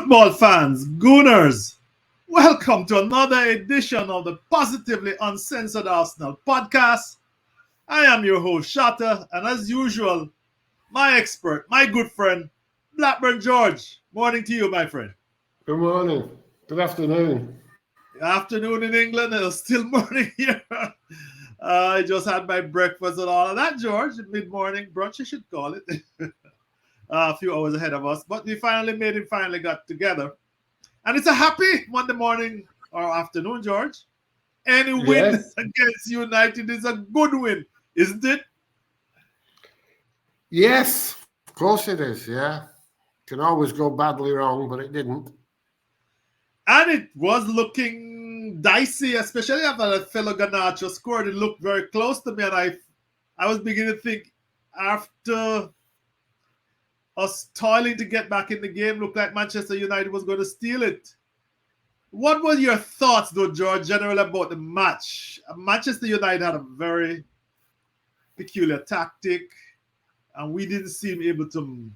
Football fans, Gooners, welcome to another edition of the Positively Uncensored Arsenal podcast. I am your host, Shotta, and as usual, my expert, my good friend, Blackburn George. Morning to you, my friend. Good morning. Good afternoon. Afternoon in England, and it's still morning here. I just had my breakfast and all of that, George. Mid-morning brunch, you should call it. A few hours ahead of us, but we finally got together. And it's a happy Monday morning or afternoon, George. Any win against United is a good win, isn't it? Yes, of course it is, yeah. Can always go badly wrong, but it didn't. And it was looking dicey, especially after that fellow Garnacho scored. It looked very close to me, and I was beginning to think after us toiling to get back in the game, looked like Manchester United was going to steal it. What were your thoughts, though, George, generally about the match? Manchester United had a very peculiar tactic, and we didn't seem able to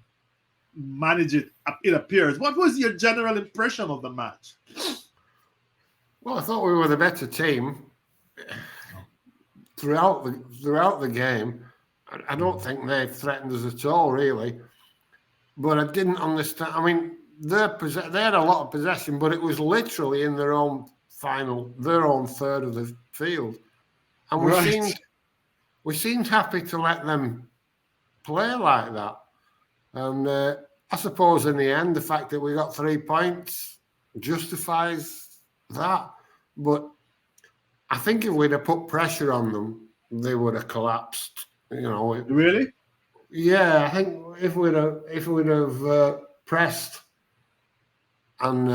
manage it, it appears. What was your general impression of the match? Well, I thought we were the better team throughout the game. I don't think they threatened us at all, really. But I didn't understand. I mean, they had a lot of possession, but it was literally in their own third of the field, and we seemed happy to let them play like that. And I suppose in the end, the fact that we got 3 points justifies that. But I think if we'd have put pressure on them, they would have collapsed. Really? Yeah, I think if we'd have pressed and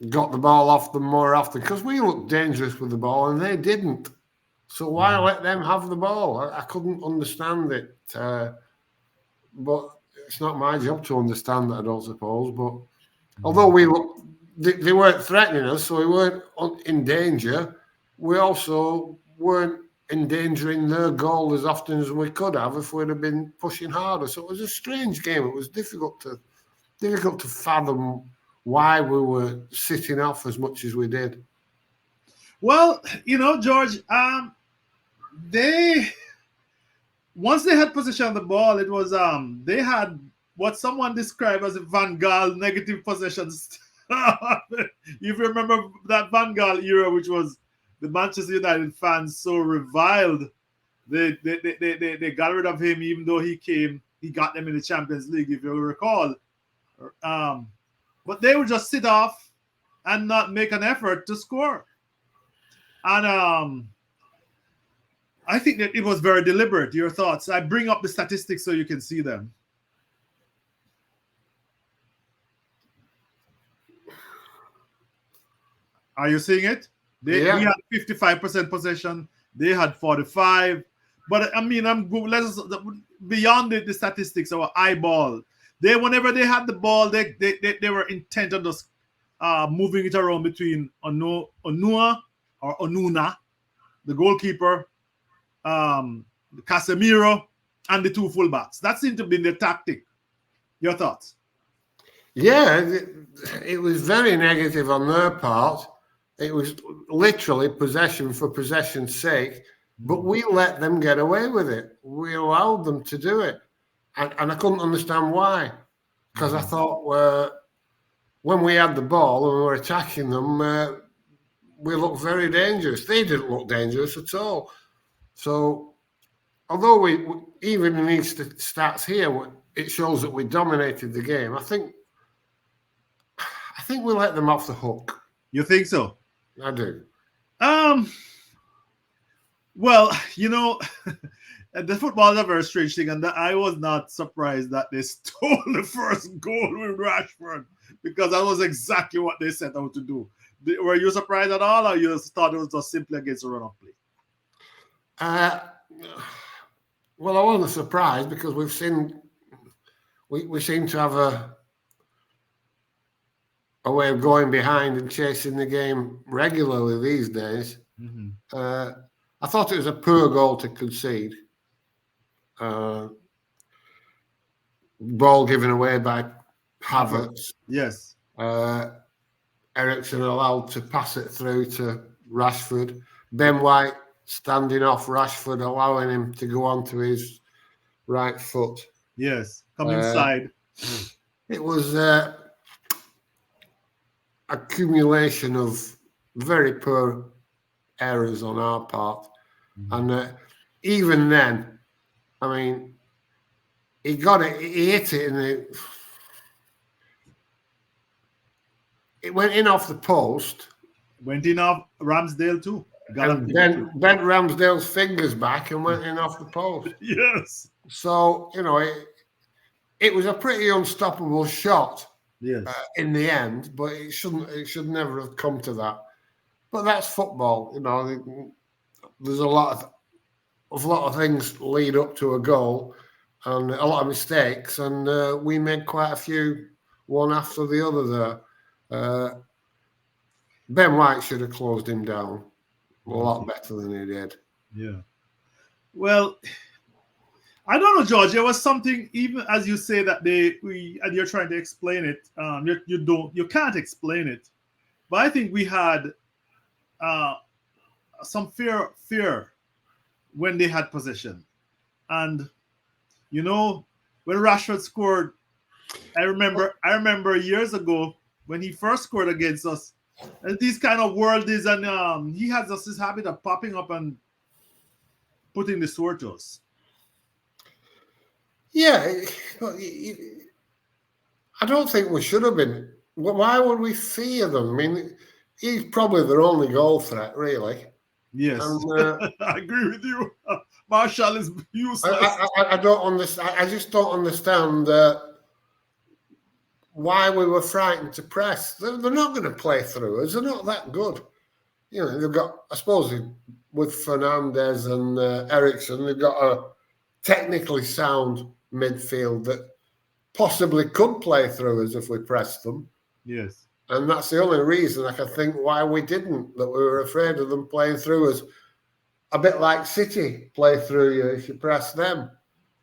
got the ball off them more often, because we looked dangerous with the ball and they didn't. So why let them have the ball? I couldn't understand it. But it's not my job to understand that, I don't suppose. But although they weren't threatening us, so we weren't in danger, we also weren't endangering their goal as often as we could have if we'd have been pushing harder. So it was a strange game. It was difficult to fathom why we were sitting off as much as we did. Well, George, once they had possession of the ball, it was they had what someone described as a Van Gaal negative possessions. If you remember that Van Gaal era, which was the Manchester United fans so reviled, they got rid of him, even though he got them in the Champions League, if you recall. But they would just sit off and not make an effort to score. And I think that it was very deliberate. Your thoughts? I bring up the statistics so you can see them. Are you seeing it? We had 55% possession. They had 45%. But I mean, let's beyond the statistics, our eyeball. Whenever they had the ball, they were intent on just moving it around between Onuna, the goalkeeper, Casemiro, and the two fullbacks. That seemed to be the tactic. Your thoughts? Yeah, it was very negative on their part. It was literally possession for possession's sake, but we let them get away with it. We allowed them to do it. And I couldn't understand why. Because I thought when we had the ball and we were attacking them, we looked very dangerous. They didn't look dangerous at all. So, although we even in these stats here, it shows that we dominated the game. I think we let them off the hook. You think so? I do. Well, the football is a very strange thing, and I was not surprised that they stole the first goal with Rashford, because that was exactly what they set out to do. Were you surprised at all, or you thought it was just simply against a run-off play? Well, I wasn't surprised because we seem to have a way of going behind and chasing the game regularly these days. Mm-hmm. I thought it was a poor goal to concede. Ball given away by Havertz. Yes. Eriksen allowed to pass it through to Rashford. Ben White standing off Rashford, allowing him to go onto his right foot. Yes, come inside. It was accumulation of very poor errors on our part. And even then, I mean, he got it, he hit it, and it went in off the post. Went in off Ramsdale too. And bent Ramsdale's fingers back and went in off the post. Yes. So, you know, it was a pretty unstoppable shot. Yes. In the end, but it should never have come to that. But that's football, you know. There's a lot of things lead up to a goal, and a lot of mistakes, and we made quite a few, one after the other there. Ben White should have closed him down a lot better than he did. Yeah. Well, I don't know, George. There was something, even as you say that and you're trying to explain it. You can't explain it, but I think we had some fear when they had possession, and you know, when Rashford scored, I remember years ago when he first scored against us, and these kind of worldies, and he has this habit of popping up and putting the sword to us. Yeah, I don't think we should have been. Why would we fear them? I mean, he's probably their only goal threat, really. Yes, and, I agree with you. Marshall is useless. I don't understand. I just don't understand why we were frightened to press. They're not going to play through us. They're not that good. You know, they've got, I suppose, with Fernandes and Eriksen, they've got a technically sound midfield that possibly could play through us if we pressed them. Yes. And that's the only reason I can think why we didn't, that we were afraid of them playing through us. A bit like City play through you if you press them.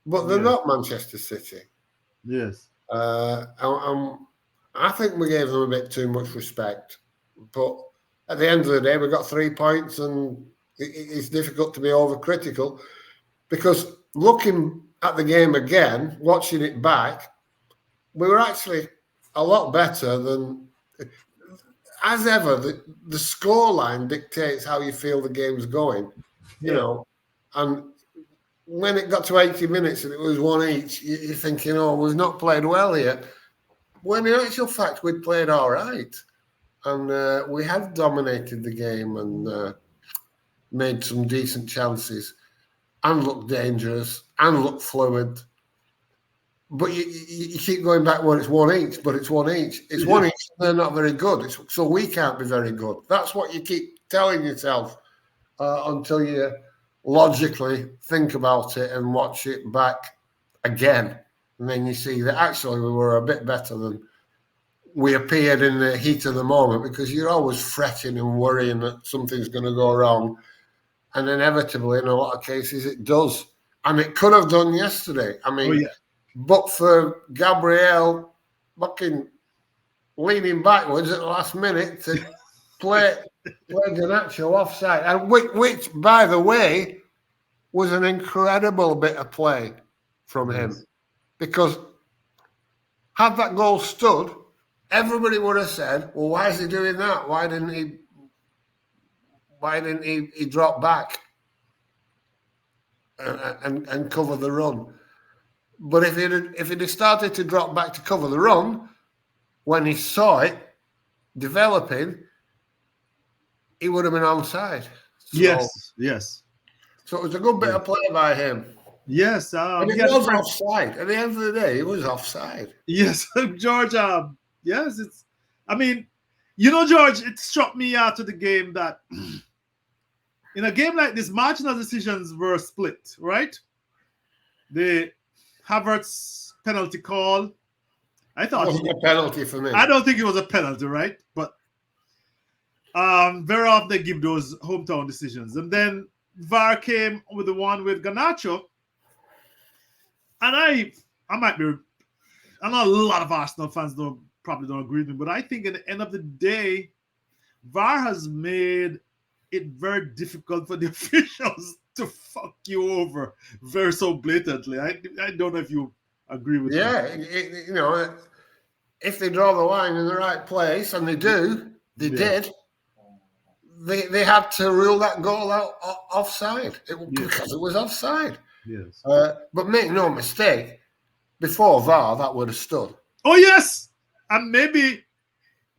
But they're not Manchester City. Yes. I think we gave them a bit too much respect. But at the end of the day, we got 3 points, and it's difficult to be overcritical, because looking at the game again, watching it back, we were actually a lot better than, as ever, the scoreline dictates how you feel the game's going, you know. And when it got to 80 minutes and it was 1 each, you're thinking, oh, we've not played well here. When in actual fact, we'd played all right. And we had dominated the game and made some decent chances and looked dangerous and looked fluid. But you keep going back, well, it's 1 each, but it's 1 each. It's 1 each, and they're not very good. So we can't be very good. That's what you keep telling yourself until you logically think about it and watch it back again. And then you see that actually we were a bit better than we appeared in the heat of the moment, because you're always fretting and worrying that something's going to go wrong. And inevitably, in a lot of cases, it does. And it could have done yesterday. I mean, but for Gabriel fucking leaning backwards at the last minute to play Garnacho offside, and which, by the way, was an incredible bit of play from him. Because had that goal stood, everybody would have said, well, why is he doing that? Why didn't he drop back and cover the run? But if it had started to drop back to cover the run, when he saw it developing, he would have been onside. So, yes. So it was a good bit of play by him. Yes. And it was offside. At the end of the day, it was offside. Yes, George. Yes, it's. I mean, you know, George, it struck me after the game that in a game like this, marginal decisions were split, right? The Havertz penalty call, I thought it wasn't a penalty for me. I don't think it was a penalty, right? But very often they give those hometown decisions. And then VAR came with the one with Garnacho. And I might be, I know a lot of Arsenal fans don't probably don't agree with me, but I think at the end of the day, VAR has made it very difficult for the officials to fuck you over very so blatantly. I don't know if you agree with me. Yeah, you know, if they draw the line in the right place, and they do, they did. They had to rule that goal out offside because it was offside. Yes. But make no mistake, before VAR, that would have stood. Oh yes, and maybe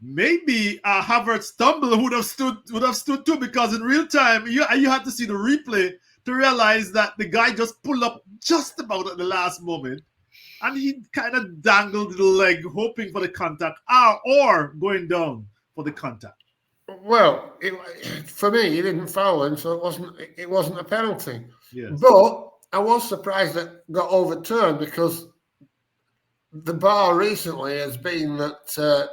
Havertz stumble would have stood too, because in real time you had to see the replay to realize that the guy just pulled up just about at the last moment, and he kind of dangled the leg hoping for the contact, or going down for the contact. Well, for me, he didn't foul him, so it wasn't a penalty. Yes. But I was surprised that it got overturned, because the bar recently has been that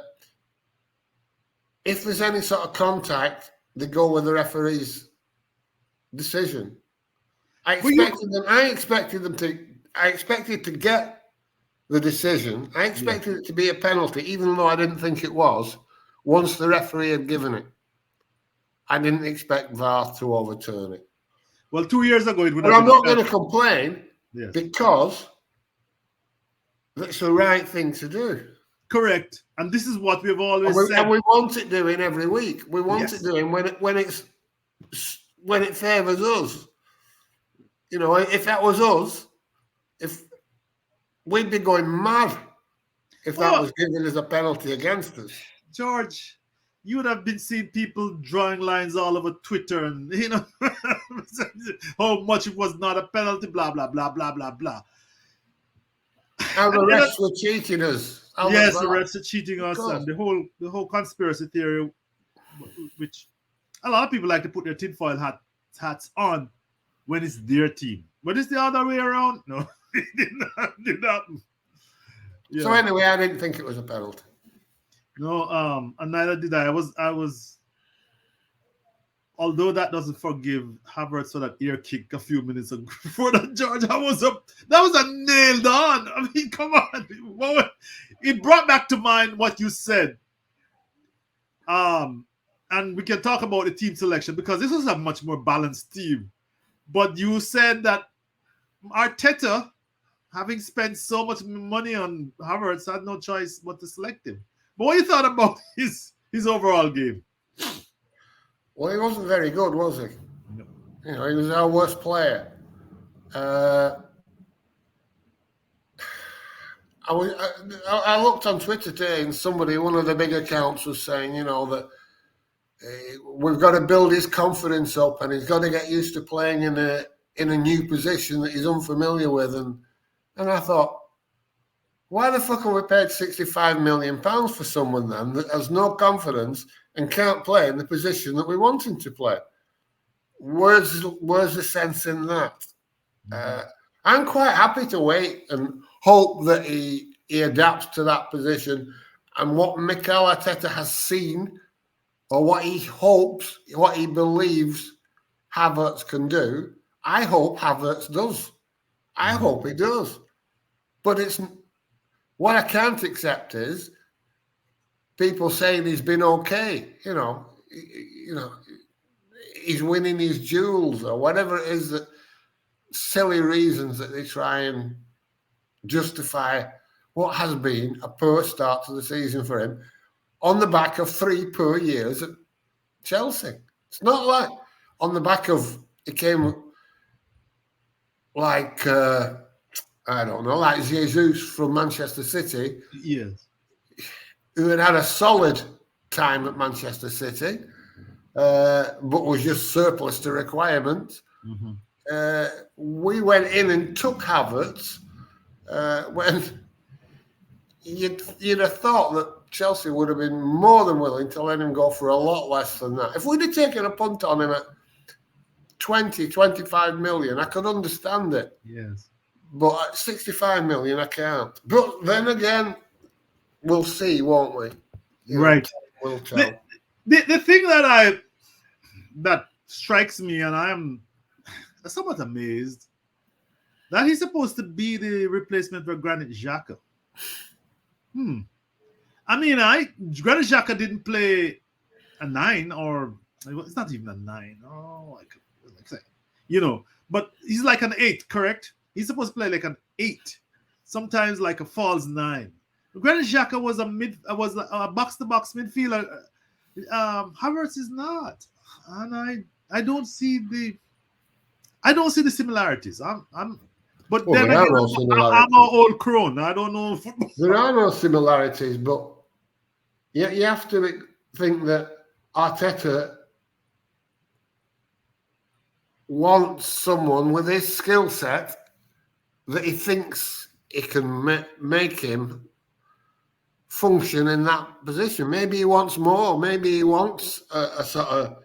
if there's any sort of contact, they go with the referee's decision. I expected to get the decision. I expected it to be a penalty, even though I didn't think it was, once the referee had given it. I didn't expect VAR to overturn it. Well, 2 years ago it would but have I'm not going to complain, yes, because that's the right thing to do. Correct. And this is what we've always said. And we want it doing every week. We want it doing when it favours us. You know, if that was us, if we'd be going mad if that was given as a penalty against us. George, you would have been seeing people drawing lines all over Twitter, and you know how much it was not a penalty, blah blah blah blah blah blah. And the refs were cheating us. Yes, the refs are cheating us, and the whole conspiracy theory, which a lot of people like to put their tinfoil hats on when it's their team. But it's the other way around. No, it did not. Yeah. So anyway, I didn't think it was a penalty. No, and neither did I. I was. Although that doesn't forgive Havertz for that ear kick a few minutes ago before that, George, that was a nailed on. I mean, come on. It brought back to mind what you said. And we can talk about the team selection, because this was a much more balanced team. But you said that Arteta, having spent so much money on Havertz, had no choice but to select him. But what you thought about his overall game? Well, he wasn't very good, was he? No. You know, he was our worst player. I looked on Twitter today, and one of the big accounts was saying, you know, that we've got to build his confidence up, and he's got to get used to playing in a new position that he's unfamiliar with. And I thought, why the fuck have we paid £65 million for someone then that has no confidence and can't play in the position that we want him to play? Where's the sense in that? I'm quite happy to wait and hope that he adapts to that position, and what Mikel Arteta has seen, or what he hopes, what he believes Havertz can do. I hope Havertz does. I hope he does. But what I can't accept is people saying he's been okay. You know, he's winning his duels, or whatever it is, that silly reasons that they try and justify what has been a poor start to the season for him on the back of 3 poor years at Chelsea. It's not like on the back of it came like I don't know, like Jesus from Manchester City. Yes. Who had a solid time at Manchester City, but was just surplus to requirements. Mm-hmm. We went in and took Havertz when you'd have thought that Chelsea would have been more than willing to let him go for a lot less than that. If we'd have taken a punt on him at 20, 25 million, I could understand it. Yes. But at 65 million, I can't. But then again, we'll see, won't we? Right. We'll tell. The thing that strikes me, and I'm somewhat amazed, that he's supposed to be the replacement for Granit Xhaka. I mean, Granit Xhaka didn't play a 9, or it's not even a 9. Oh, but he's like an 8, correct? He's supposed to play like an 8, sometimes like a false 9. Granit Xhaka was a box to box midfielder. Havertz is not, and I don't see the similarities. But Well, then there again, are no I'm similarities. an old crone. I don't know football. There are no similarities, but you have to think that Arteta wants someone with his skill set that he thinks he can make him function in that position. Maybe he wants more. Maybe he wants a sort of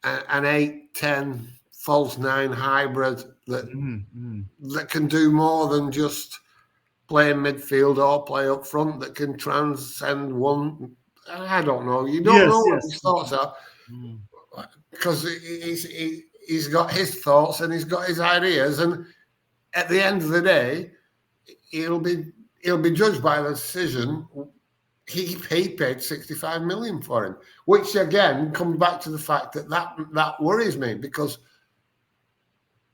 an 8-10 false 9 hybrid that can do more than just play in midfield or play up front, that can transcend one. I don't know. You don't know what his thoughts are, because he's got his thoughts and he's got his ideas, and at the end of the day, he'll be judged by the decision. He paid 65 million for him, which again comes back to the fact that worries me, because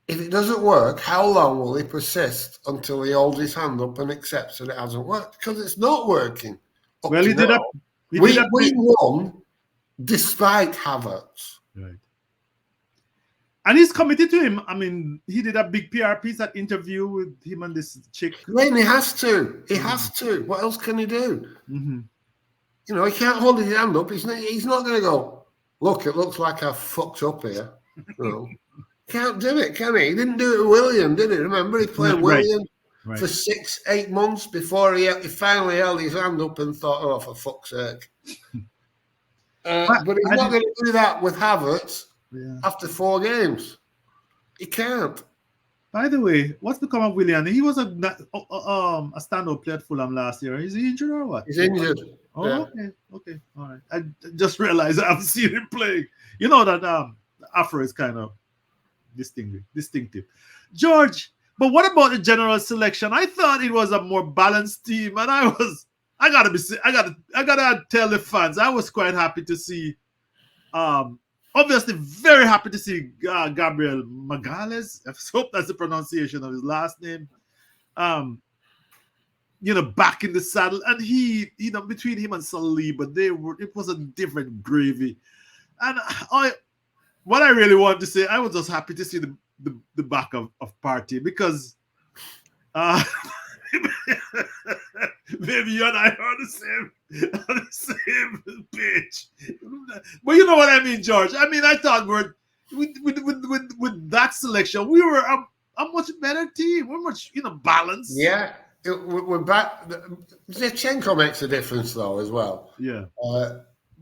if it doesn't work, how long will he persist until he holds his hand up and accepts that it hasn't worked? Because it's not working. Well, we won despite Havertz. Right. And he's committed to him. I mean, he did a big PR piece, that interview with him and this chick. When he has to. He has to. What else can he do? Mm-hmm. He can't hold his hand up. He's not going to go, look, it looks like I've fucked up here. Can't do it, can he? He didn't do it with William, did he? Remember, he played William for 6-8 months before he finally held his hand up and thought, oh, for fuck's sake. But he's not going to do that with Havertz after 4 games. He can't. By the way, what's become of William? He was a stand-up player at Fulham last year. Is he injured or what? He's injured. Oh, yeah. Okay, all right. I just realized I haven't seen him play. You know that the afro is kind of distinctive. George, but what about the general selection? I thought it was a more balanced team, and I gotta tell the fans, I was quite happy to see. Obviously, very happy to see Gabriel Magalhães. I hope that's the pronunciation of his last name. Back in the saddle, and he, between him and Saliba, it was a different gravy. And what I really wanted to say, I was just happy to see the back of Partey, because maybe you and I are on the same page. But you know what I mean, George. I mean, I thought with that selection, we were a much better team. We're much balanced. Yeah, we're back. Zinchenko makes a difference though as well. Yeah,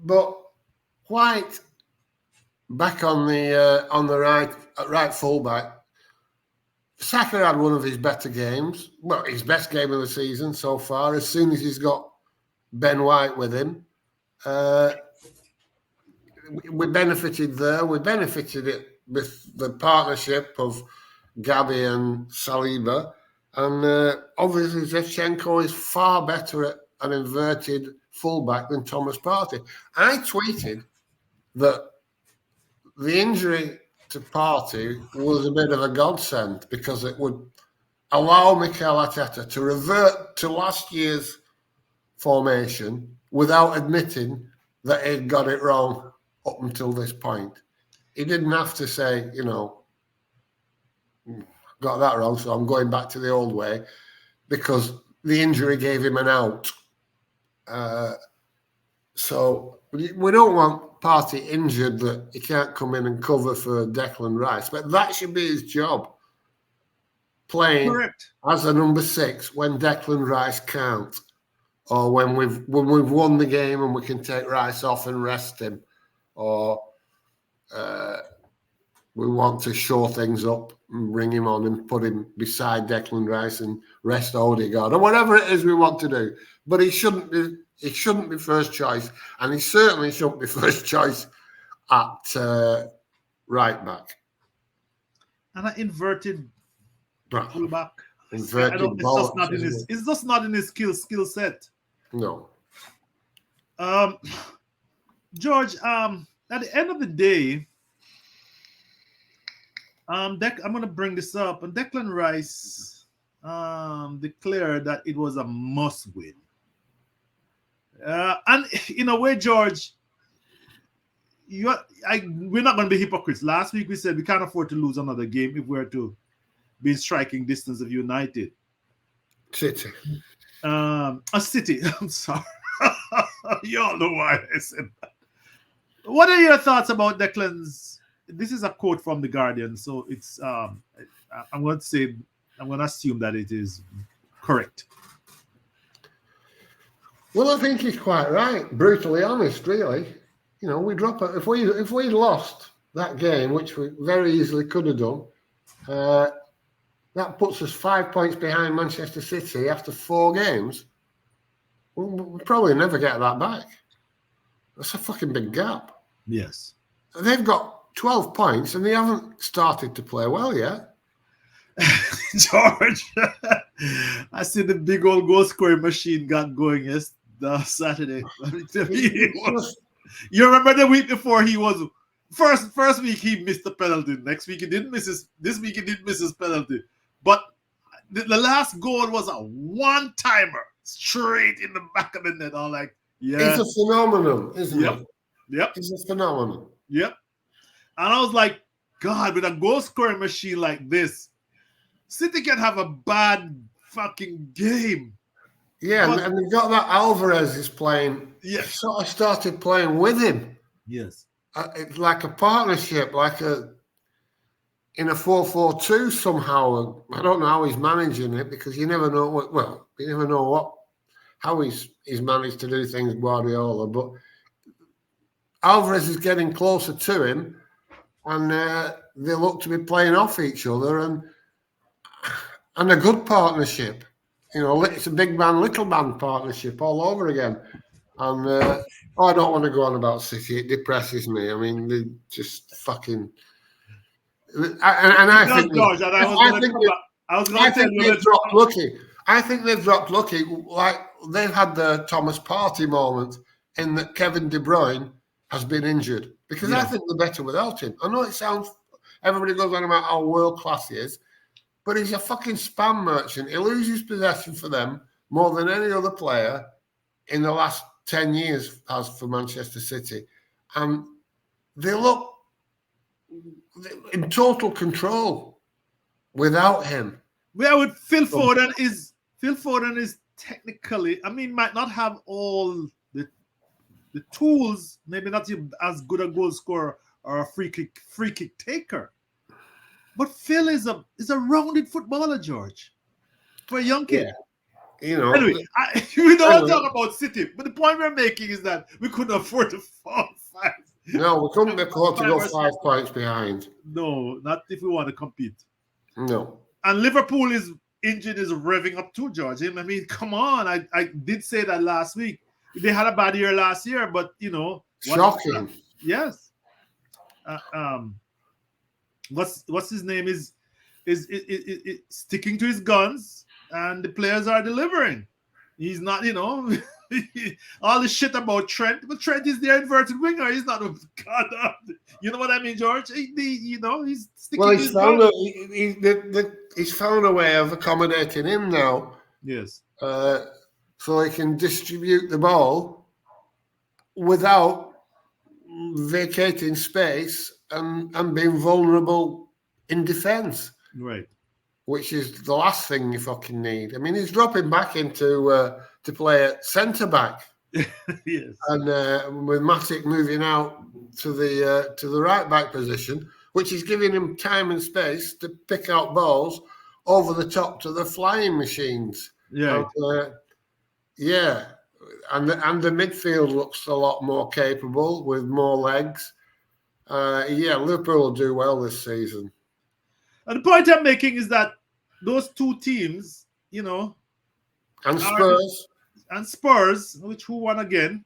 but White back on the right fullback. Saka had one of his better games. Well, his best game of the season so far. As soon as he's got Ben White with him, we benefited there. We benefited it with the partnership of Gabi and Saliba. And obviously Zinchenko is far better at an inverted fullback than Thomas Partey. I tweeted that the injury to Partey was a bit of a godsend, because it would allow Mikel Arteta to revert to last year's formation without admitting that he'd got it wrong up until this point. He didn't have to say, got that wrong, so I'm going back to the old way, because the injury gave him an out. So we don't want Partey injured that he can't come in and cover for Declan Rice, but that should be his job. Playing as a number 6 when Declan Rice can't, or when we've won the game and we can take Rice off and rest him, or we want to shore things up and bring him on and put him beside Declan Rice and rest Odegaard, or whatever it is we want to do. But he shouldn't be first choice, and he certainly shouldn't be first choice at right back. And an inverted fullback. Inverted it's just not in his skill set. No. George, at the end of the day, I'm going to bring this up. And Declan Rice declared that it was a must win. And in a way, George, we're not going to be hypocrites. Last week we said we can't afford to lose another game if we're to be in striking distance of United. City. A City. I'm sorry. You all know why I said that. What are your thoughts about Declan's? This is a quote from The Guardian, so it's I'm going to assume that it is correct. Well, I think he's quite right. Brutally honest, really. You know, we drop it if we lost that game, which we very easily could have done. That puts us 5 points behind Manchester City after 4 games. We'll probably never get that back. That's a fucking big gap. Yes. They've got 12 points and they haven't started to play well yet. George, I see the big old goal scoring machine got going Saturday. You remember the week before he was first week he missed the penalty. Next week he didn't miss his. This week he didn't miss his penalty. But the last goal was a one-timer straight in the back of the net. I'm like, yeah, it's a phenomenon, isn't it? Yep, it's a phenomenon. Yep. And I was like, God, with a goal scoring machine like this, City can have a bad fucking game. Yeah, and they've got that Alvarez is playing. Yes. Sort of started playing with him. Yes. It's like a partnership, in a 4-4-2 somehow. I don't know how he's managing it because you never know how he's managed to do things, Guardiola. But Alvarez is getting closer to him, and they look to be playing off each other, and a good partnership. You know, it's a big man, little man partnership all over again. And I don't want to go on about City. It depresses me. I mean, they just fucking. I think they've dropped lucky. I think they've dropped lucky. Like they've had the Thomas Partey moment in that Kevin De Bruyne has been injured because I think they're better without him. I know it sounds. Everybody goes on about how world class he is. But he's a fucking spam merchant. He loses possession for them more than any other player in the last 10 years has for Manchester City. And they look in total control without him. Yeah, with Phil Foden is technically, might not have all the tools, maybe not as good a goal scorer or a free kick taker. But Phil is a rounded footballer, George, for a young kid. Yeah. You know. Anyway, we don't talk about City, but the point we're making is that we couldn't afford to fall 5. No, we couldn't afford to go 5 points behind. No, not if we want to compete. No. And Liverpool engine is revving up too, George. I mean, come on. I did say that last week. They had a bad year last year, but shocking. Yes. What's his name is sticking to his guns, and the players are delivering. He's not, all the shit about Trent, but Trent is the inverted winger. He's not a god. You know what I mean, George? He's sticking. Well, to he's found a way of accommodating him now. Yes. So he can distribute the ball without vacating space and being vulnerable in defence. Right. Which is the last thing you fucking need. I mean, he's dropping back into to play at centre-back. Yes. And with Matic moving out to the right-back position, which is giving him time and space to pick out balls over the top to the flying machines. Yeah. And the midfield looks a lot more capable with more legs. Liverpool will do well this season. And the point I'm making is that those two teams, and Spurs, who won again,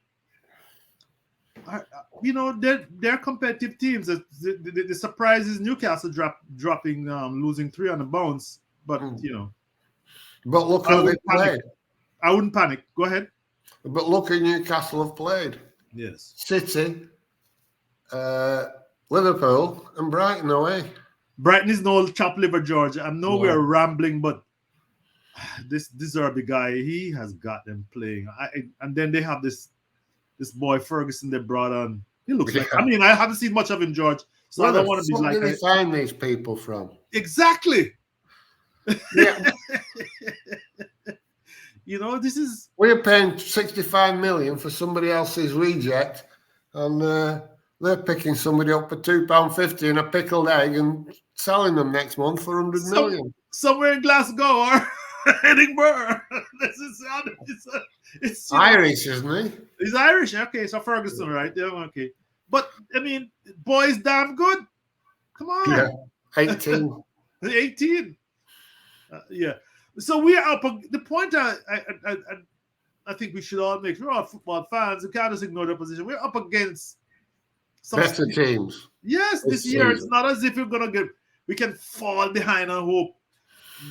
are, they're competitive teams. The surprise is Newcastle dropping, losing 3 on the bounce. But But look how they played. I wouldn't panic. Go ahead. But look at Newcastle have played. Yes. City, Liverpool, and Brighton away. Brighton is no chopped liver, George. I know we are rambling, but this Zerbi guy, he has got them playing. And then they have this boy Ferguson they brought on. He looks like, I mean, I haven't seen much of him, George, so I don't want to be like. Where did they find these people from? Exactly. Yeah. You know, this is. We're paying 65 million for somebody else's reject, and they're picking somebody up for £2.50 and a pickled egg and selling them next month for 100 million. Somewhere in Glasgow or Edinburgh. It's Irish, isn't he? He's Irish. Okay, so Ferguson, right? Yeah, okay. But I mean, boy's damn good. Come on. Yeah, 18. 18. Yeah. So we are up. The point I think we should all make. We're all football fans. We can't just ignore the position. We're up against some better teams. Yes, this year it's not as if we're gonna get. We can fall behind and hope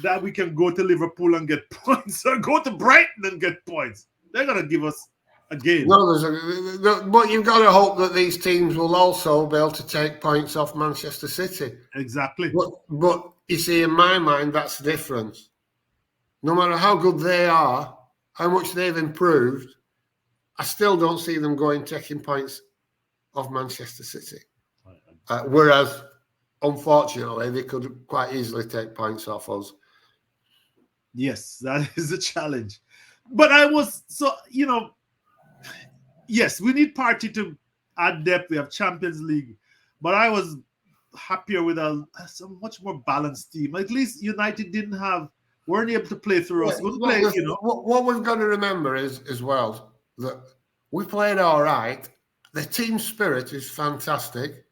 that we can go to Liverpool and get points, or go to Brighton and get points. They're gonna give us a game. No, but you've got to hope that these teams will also be able to take points off Manchester City. Exactly. But you see, in my mind, that's the difference. No matter how good they are, how much they've improved, I still don't see them taking points off Manchester City. Whereas, unfortunately, they could quite easily take points off us. Yes, that is a challenge. But yes, we need Partey to add depth. We have Champions League. But I was happier with a much more balanced team. At least United weren't able to play through us. What we've got to remember is as well that we played all right. The team spirit is fantastic,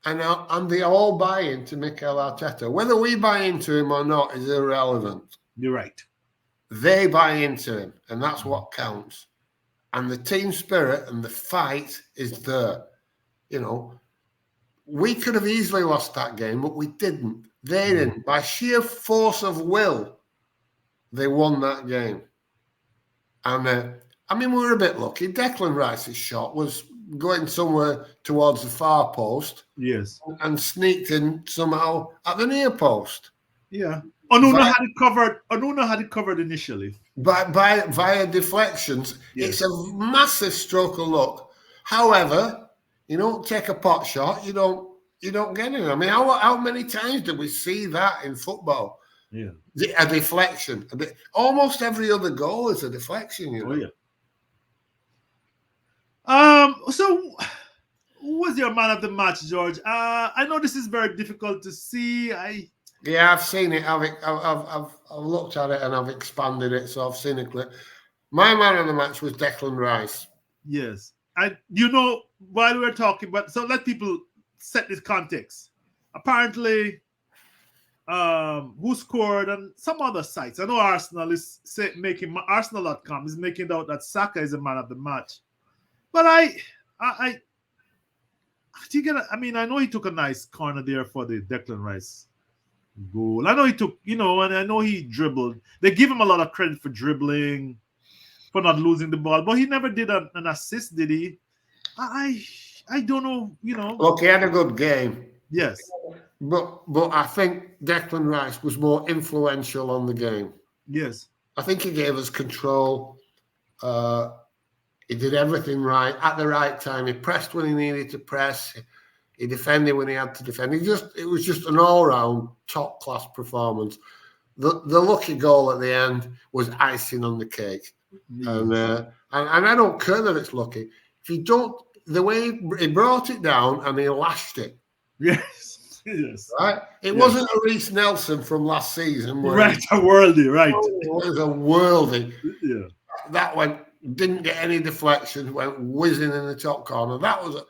and they all buy into Mikel Arteta. Whether we buy into him or not is irrelevant. You're right. They buy into him, and that's what counts. And the team spirit and the fight is there. You know, we could have easily lost that game, but we didn't. They didn't. By sheer force of will, they won that game. And, we were a bit lucky. Declan Rice's shot was going somewhere towards the far post. Yes. And sneaked in somehow at the near post. Yeah. Onuna had it covered initially. Via deflections. Yes. It's a massive stroke of luck. However, you don't take a pot shot, you don't get it. I mean, how many times do we see that in football? Yeah. A deflection. Almost every other goal is a deflection, you know. Oh, yeah. So who was your man of the match, George? I know this is very difficult to see. Yeah, I've seen it. I've looked at it and I've expanded it, so I've seen a clip. My man of the match was Declan Rice. Yes. And while we're talking, so let people set this context. Apparently, who scored on some other sites? I know Arsenal is Arsenal.com is making out that Saka is a man of the match. But I know he took a nice corner there for the Declan Rice goal. I know he took, and I know he dribbled. They give him a lot of credit for dribbling, for not losing the ball, but he never did an assist, did he? I don't know, Look, he had a good game. Yes. But I think Declan Rice was more influential on the game. Yes. I think he gave us control. He did everything right at the right time. He pressed when he needed to press. He defended when he had to defend. It was just an all-round top-class performance. The lucky goal at the end was icing on the cake. Yes. And I don't care that it's lucky. If you don't, the way he brought it down and he lashed it. Yes. Yes. Right? It wasn't a Reece Nelson from last season. Right, a worldie, right. It was a worldie. Yeah. That didn't get any deflections, went whizzing in the top corner. That was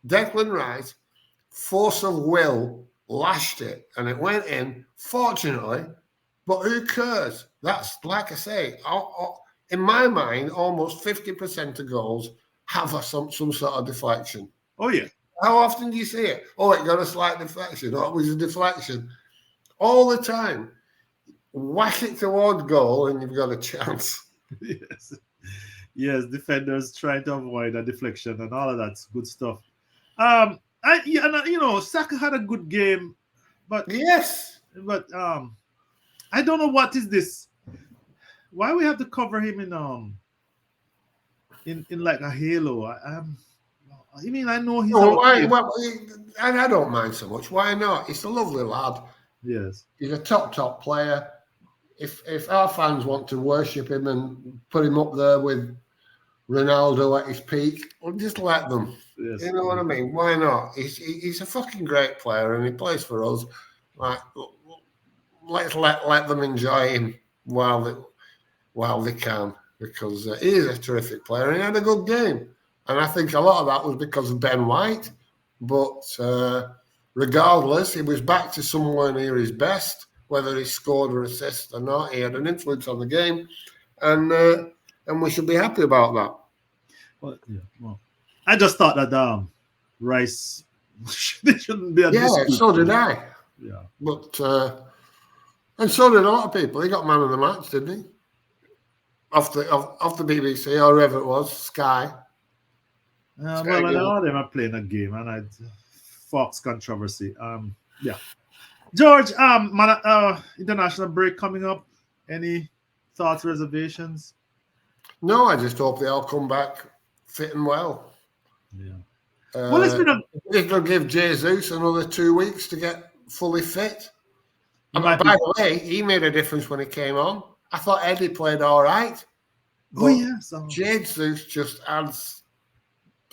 Declan Rice, force of will, lashed it, and it went in, fortunately, but who cares? That's, like I say, in my mind, almost 50% of goals have some sort of deflection. Oh, yeah. How often do you see it? Oh, it got a slight deflection. Oh, it was a deflection. All the time. Whack it towards goal and you've got a chance. Yes. Yes, defenders trying to avoid a deflection and all of that's good stuff. Saka had a good game, but Yes. I don't know what is this. Why we have to cover him in like a halo? I mean, I know he's Oh, out there. well, I don't mind so much. Why not? He's a lovely lad. Yes. He's a top player. If our fans want to worship him and put him up there with Ronaldo at his peak, well, just let them. Yes. You know what I mean? Why not? He's a fucking great player and he plays for us. Like, let's let them enjoy him while they can, because he is a terrific player and he had a good game. And I think a lot of that was because of Ben White. But regardless, he was back to somewhere near his best, whether he scored or assisted or not. He had an influence on the game, and we should be happy about that. Well, I just thought that Rice shouldn't be a dispute. So did I. Yeah. But and so did a lot of people. He got man of the match, didn't he? Off the BBC or wherever it was, Sky. Well, I know them are playing a game, and Fox controversy. Yeah. George, international break coming up. Any thoughts, reservations? No, I just hope they all come back fit and well. Yeah. Well, it'll give Jesus another 2 weeks to get fully fit. By the way, he made a difference when he came on. I thought Eddie played all right. Yes. Jesus just adds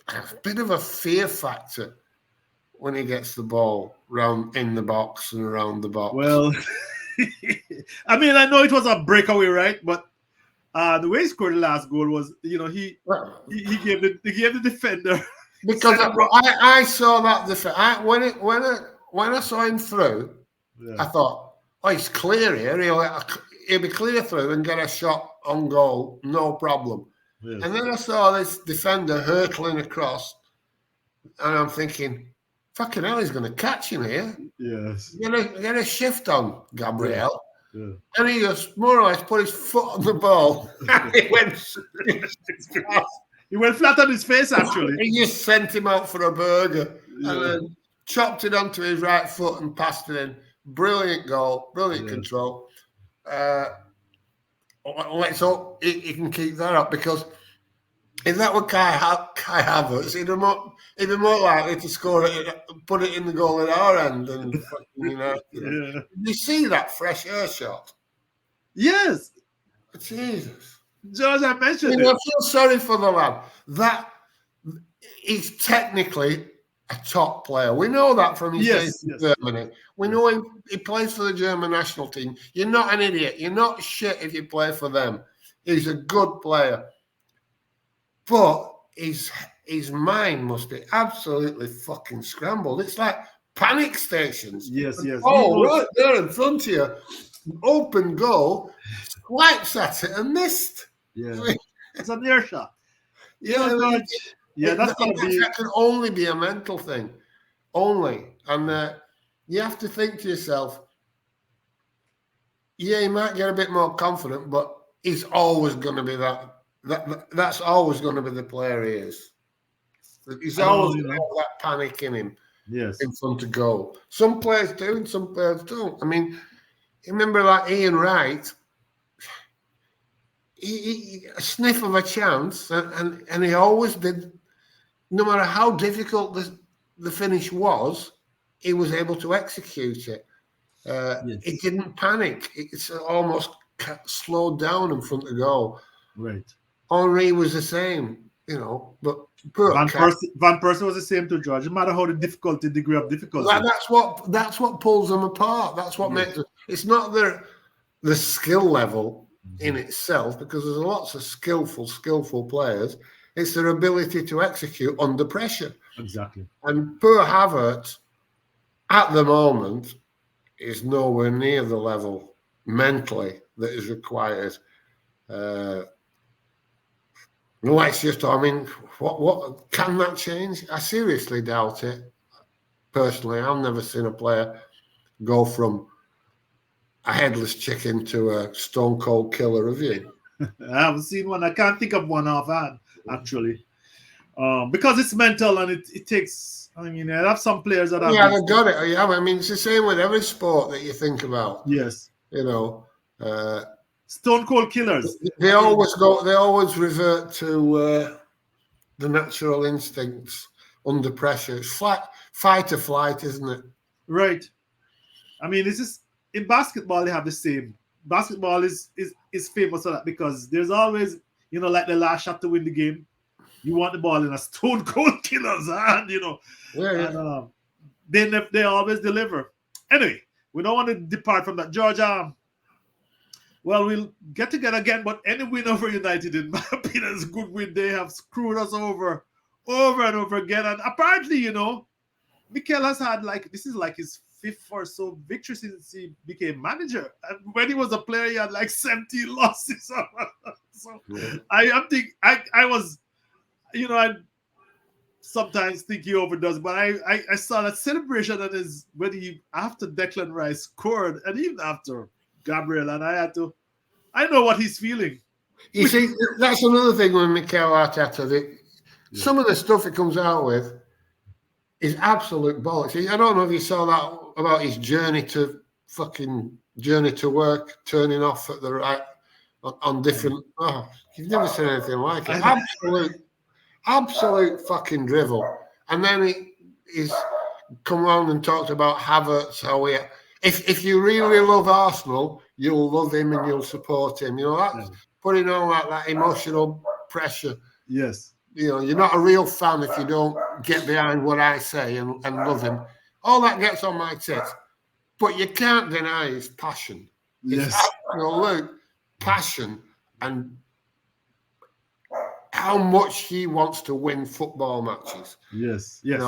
a bit of a fear factor when he gets the ball round in the box and around the box. Well, I mean, I know it was a breakaway, right? But the way he scored the last goal was, he gave the defender. Because I saw that when I saw him through, I thought, he's clear here. He'll be clear through and get a shot on goal, no problem. Yes. And then I saw this defender hurtling across, and I'm thinking, fucking hell, he's going to catch him here. Yes. Get a shift on, Gabriel. Yeah. And he just more or less put his foot on the ball. And he went flat on his face, actually. He just sent him out for a burger and then chopped it onto his right foot and passed it in. Brilliant goal, brilliant control. Let's hope he can keep that up, because if that were Kai Haavertz, he'd be more likely to score it, put it in the goal at our end. And Did you see that fresh air shot? Yes. Jesus. George, I mentioned it. I feel sorry for the lad. That he's technically a top player. We know that from his days in Germany. We know he plays for the German national team. You're not an idiot. You're not shit if you play for them. He's a good player. But his mind must be absolutely fucking scrambled. It's like panic stations. Yes. Right there in front of you. Open goal. Swipes at it and missed. Yeah. It's a near shot. That can only be a mental thing. Only. And you have to think to yourself, he might get a bit more confident, but he's always going to be that's always going to be the player he is. He's always going to have that panic in him. Yes. In front of goal. Some players do and some players don't. I mean, remember like Ian Wright, he a sniff of a chance, and he always did. No matter how difficult the finish was, he was able to execute it. He didn't panic. It's almost slowed down in front of goal. Right. Henry was the same, but Van Persie was the same to George. No matter how the degree of difficulty. That's what pulls them apart. That's what makes it. It's not the skill level in itself, because there's lots of skillful players. It's their ability to execute under pressure. Exactly. And poor Havertz, at the moment, is nowhere near the level mentally that is required. What can that change? I seriously doubt it. Personally, I've never seen a player go from a headless chicken to a stone cold killer, have you? I haven't seen one. I can't think of one offhand, actually. Because it's mental and it takes. I mean, I have some players that have. Yeah, they've got it. Yeah, I mean, it's the same with every sport that you think about. Yes. You know, Stone cold killers. They always revert to the natural instincts under pressure. It's fight or flight, isn't it? Right. I mean, this is in basketball. They have the same. Basketball is famous for that because there's always, like the last shot to win the game. You want the ball in a stone cold killer's hand, Yeah. And they always deliver. Anyway, we don't want to depart from that. George, well, we'll get together again, but any win over United, in my opinion, is a good win. They have screwed us over and over again. And apparently, Mikel has had this is like his 5th or so victory since he became manager. And when he was a player, he had 17 losses. So Yeah. I was, I sometimes think he overdoes, but I saw that celebration after Declan Rice scored, and even after Gabriel, and I know what he's feeling. You see, that's another thing with Mikel Arteta. Some of the stuff he comes out with is absolute bollocks. I don't know if you saw that about his journey to work, turning off at the right on different. Oh, you've never seen anything like it. Absolute fucking drivel. And then he's come around and talked about Havertz. If you really love Arsenal, you'll love him and you'll support him. That's putting on that emotional pressure. Yes. You're not a real fan if you don't get behind what I say and love him. All that gets on my tits. But you can't deny his passion. Yes. It's absolute passion and how much he wants to win football matches. Yes. Yes.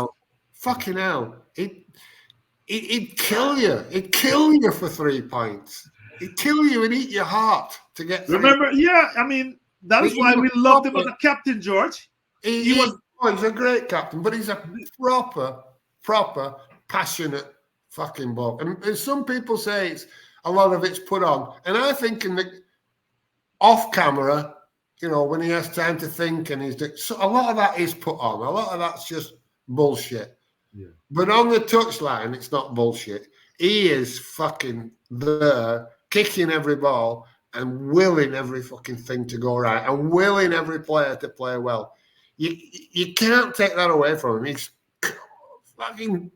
Fucking hell. It'd kill you. It'd kill you for 3 points. It'd kill you and eat your heart to get. Remember, I mean, that is why we loved him as a captain, George. He's a great captain, but he's a proper, passionate fucking bloke. And some people say a lot of it's put on. And I think off camera, when he has time to think and a lot of that is put on. A lot of that's just bullshit. Yeah. But on the touchline, it's not bullshit. He is fucking there, kicking every ball and willing every fucking thing to go right and willing every player to play well. You can't take that away from him. He's fucking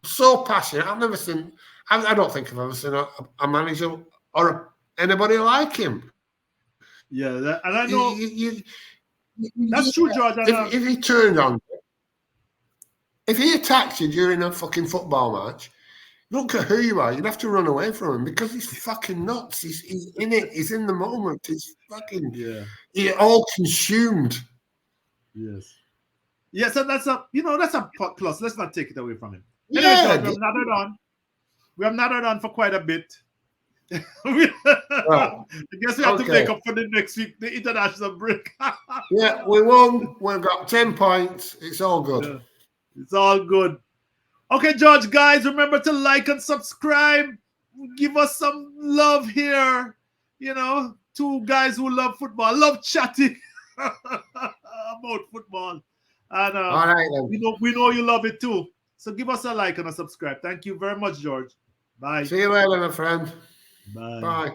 so passionate. I don't think I've ever seen a manager or anybody like him. Yeah, and I know that's true, George. If he turned on you, if he attacked you during a fucking football match, don't care who you are, you'd have to run away from him because he's fucking nuts. He's in it. He's in the moment. He's fucking he's all consumed. Yes. Yes, and that's a plus. Let's not take it away from him. Yeah. Anyway, we have nattered on for quite a bit. I guess we have to make up for the next week, the international break. Yeah, we won. We've got 10 points. It's all good. Yeah, it's all good. Okay, George, guys, remember to like and subscribe. Give us some love here. 2 guys who love football, love chatting about football. And all right, then. we know you love it too. So give us a like and a subscribe. Thank you very much, George. Bye. See you later, my friend. Bye. Bye.